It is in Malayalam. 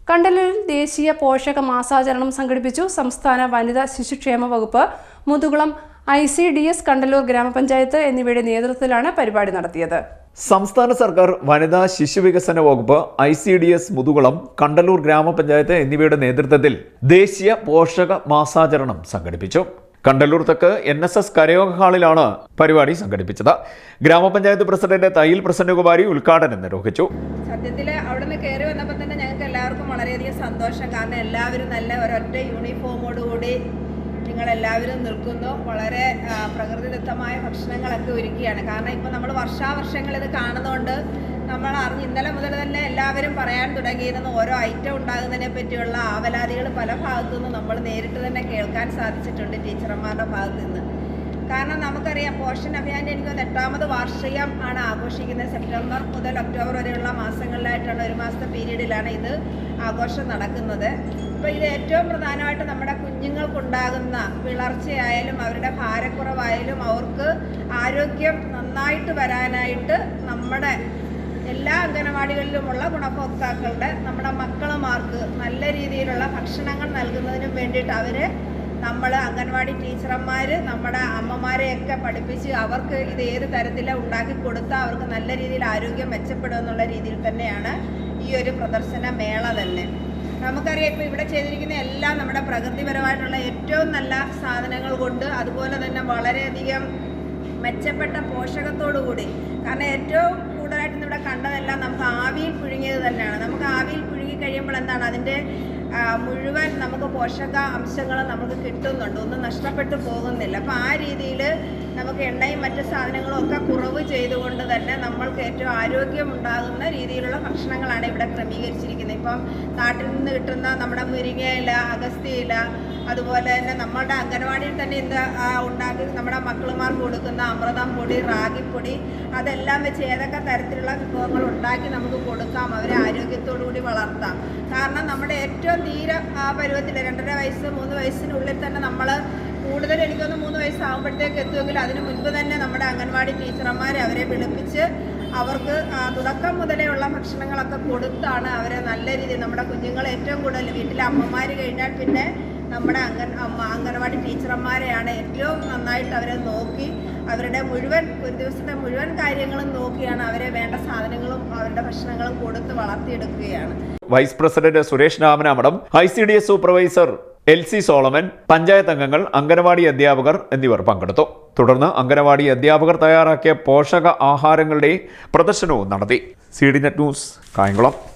കണ്ടലൂരിൽ ദേശീയ പോഷക മാസാചരണം സംഘടിപ്പിച്ചു. സംസ്ഥാന വനിതാ ശിശുക്ഷേമ വകുപ്പ്, മുതുകുളം ICDS കണ്ടലൂർ ഗ്രാമപഞ്ചായത്ത് എന്നിവയുടെ നേതൃത്വത്തിലാണ് പരിപാടി നടത്തിയത്. സംസ്ഥാന സർക്കാർ വനിതാ ശിശുവികസന വകുപ്പ്, ICDS മുതുകുളം, കണ്ടലൂർ ഗ്രാമപഞ്ചായത്ത് എന്നിവയുടെ നേതൃത്വത്തിൽ ദേശീയ പോഷക മാസാചരണം സംഘടിപ്പിച്ചു. കണ്ടലൂർ തെക്ക് NSS കരയോഗ ഹാളിലാണ് പരിപാടി സംഘടിപ്പിച്ചത്. ഗ്രാമപഞ്ചായത്ത് പ്രസിഡന്റ് തയ്യിൽ പ്രസന്നകുമാരി ഉദ്ഘാടനം നിർവഹിച്ചു. സത്യത്തിൽ അവിടെ നിന്ന് കയറി വന്നപ്പോൾ തന്നെ ഞങ്ങൾക്ക് എല്ലാവർക്കും വളരെയധികം സന്തോഷം. കാരണം എല്ലാവരും നല്ല ഒരൊറ്റ യൂണിഫോമോടുകൂടി നിങ്ങളെല്ലാവരും നിൽക്കുന്നു. വളരെ പ്രകൃതിദത്തമായ ഭക്ഷണങ്ങളൊക്കെ ഒരുക്കിയാണ്. കാരണം ഇപ്പോൾ നമ്മൾ വർഷാവർഷങ്ങൾ ഇത് കാണുന്നതുകൊണ്ട് നമ്മൾ ഇന്നലെ മുതൽ തന്നെ എല്ലാവരും പറയാൻ തുടങ്ങിയിരുന്നു. ഓരോ ഐറ്റം ഉണ്ടാകുന്നതിനെ പറ്റിയുള്ള ആവലാതികൾ പല ഭാഗത്തു നിന്ന് നമ്മൾ നേരിട്ട് തന്നെ കേൾക്കാൻ സാധിച്ചിട്ടുണ്ട് ടീച്ചർമാരുടെ ഭാഗത്തു നിന്ന്. കാരണം നമുക്കറിയാം, പോഷൻ അഭിയാൻ്റെ എനിക്ക് 8ാമത് വാർഷികം ആണ് ആഘോഷിക്കുന്നത്. സെപ്റ്റംബർ മുതൽ ഒക്ടോബർ വരെയുള്ള മാസങ്ങളിലായിട്ടാണ്, ഒരു മാസത്തെ പീരീഡിലാണ് ഇത് ആഘോഷം നടക്കുന്നത്. അപ്പോൾ ഇത് ഏറ്റവും പ്രധാനമായിട്ട് നമ്മുടെ കുഞ്ഞുങ്ങൾക്കുണ്ടാകുന്ന വിളർച്ചയായാലും അവരുടെ ഭാരക്കുറവായാലും അവർക്ക് ആരോഗ്യം നന്നായിട്ട് വരാനായിട്ട് നമ്മുടെ എല്ലാ അംഗനവാടികളിലുമുള്ള ഗുണഭോക്താക്കളുടെ നമ്മുടെ മക്കളുമാർക്ക് നല്ല രീതിയിലുള്ള ഭക്ഷണങ്ങൾ നൽകുന്നതിനും വേണ്ടിയിട്ട് നമ്മൾ അംഗൻവാടി ടീച്ചർമാർ നമ്മുടെ അമ്മമാരെയൊക്കെ പഠിപ്പിച്ച് അവർക്ക് ഇത് ഏത് തരത്തിലാണ് ഉണ്ടാക്കി കൊടുത്താൽ അവർക്ക് നല്ല രീതിയിൽ ആരോഗ്യം മെച്ചപ്പെടും എന്നുള്ള രീതിയിൽ തന്നെയാണ് ഈ ഒരു പ്രദർശന മേള തന്നെ. നമുക്കറിയാം, ഇപ്പോൾ ഇവിടെ ചെയ്തിരിക്കുന്ന എല്ലാം നമ്മുടെ പ്രകൃതിപരമായിട്ടുള്ള ഏറ്റവും നല്ല സാധനങ്ങൾ കൊണ്ട്, അതുപോലെ തന്നെ വളരെയധികം മെച്ചപ്പെട്ട പോഷകത്തോടു കൂടി. കാരണം ഏറ്റവും കൂടുതലായിട്ട് ഇവിടെ കണ്ടതെല്ലാം നമുക്ക് ആവിയിൽ പുഴുങ്ങിയത് തന്നെയാണ്. നമുക്ക് ആവിയിൽ പുഴുങ്ങി കഴിയുമ്പോൾ എന്താണ്, അതിൻ്റെ മുഴുവൻ നമുക്ക് പോഷക അംശങ്ങൾ നമുക്ക് കിട്ടുന്നുണ്ട്, ഒന്നും നഷ്ടപ്പെട്ടു പോകുന്നില്ല. അപ്പോൾ ആ രീതിയിൽ നമുക്ക് എണ്ണയും മറ്റു സാധനങ്ങളും ഒക്കെ കുറവ് ചെയ്തുകൊണ്ട് തന്നെ നമ്മൾക്ക് ഏറ്റവും ആരോഗ്യമുണ്ടാകുന്ന രീതിയിലുള്ള ഭക്ഷണങ്ങളാണ് ഇവിടെ ക്രമീകരിച്ചിരിക്കുന്നത്. ഇപ്പം നാട്ടിൽ നിന്ന് കിട്ടുന്ന നമ്മുടെ മുരിങ്ങയില, അഗസ്ത്യയില, അതുപോലെ തന്നെ നമ്മളുടെ അംഗനവാടിയിൽ തന്നെ ഇന്ന് ഉണ്ടാക്കി നമ്മുടെ മക്കളുമാർക്ക് കൊടുക്കുന്ന അമൃതം പൊടി, റാഗിപ്പൊടി, അതെല്ലാം വെച്ച് ഏതൊക്കെ തരത്തിലുള്ള വിഭവങ്ങൾ ഉണ്ടാക്കി നമുക്ക് കൊടുക്കാം, അവരെ ആരോഗ്യത്തോടു കൂടി വളർത്താം. കാരണം നമ്മുടെ ഏറ്റവും തീരെ പരുവത്തിൽ 2.5 വയസ്സ് 3 വയസ്സിനുള്ളിൽ തന്നെ നമ്മൾ കൂടുതൽ എനിക്കൊന്ന് 3 വയസ്സാകുമ്പോഴത്തേക്ക് എത്തുമെങ്കിൽ അതിന് മുൻപ് തന്നെ നമ്മുടെ അംഗൻവാടി ടീച്ചർമാരെ അവരെ വിളിപ്പിച്ച് അവർക്ക് തുടക്കം മുതലേ ഉള്ള ഭക്ഷണങ്ങളൊക്കെ കൊടുത്താണ് അവരെ നല്ല രീതിയിൽ നമ്മുടെ കുഞ്ഞുങ്ങൾ ഏറ്റവും കൂടുതൽ വീട്ടിലെ അമ്മമാർ കഴിഞ്ഞാൽ പിന്നെ നമ്മുടെ അംഗൻവാടി ടീച്ചർമാരെയാണ് ഏറ്റവും നന്നായിട്ട് അവരെ നോക്കി അവരുടെ മുഴുവൻ ഒരു ദിവസത്തെ മുഴുവൻ കാര്യങ്ങളും നോക്കിയാണ് അവരെ വേണ്ട സാധനങ്ങളും അവരുടെ ഭക്ഷണങ്ങളും കൊടുത്ത് വളർത്തിയെടുക്കുകയാണ്. Vice president Suresh Ramanamadam, ICDS supervisor LC Solomon, panchayat അംഗങ്ങൾ, അംഗനവാടി അധ്യാപകർ എന്നിവർ പങ്കെടുത്തു. തുടർന്ന് അംഗനവാടി അധ്യാപകർ തയ്യാറാക്കിയ പോഷക ആഹാരങ്ങളുടെ പ്രദർശനവും നടത്തി. CDNet news, Kayamkulam.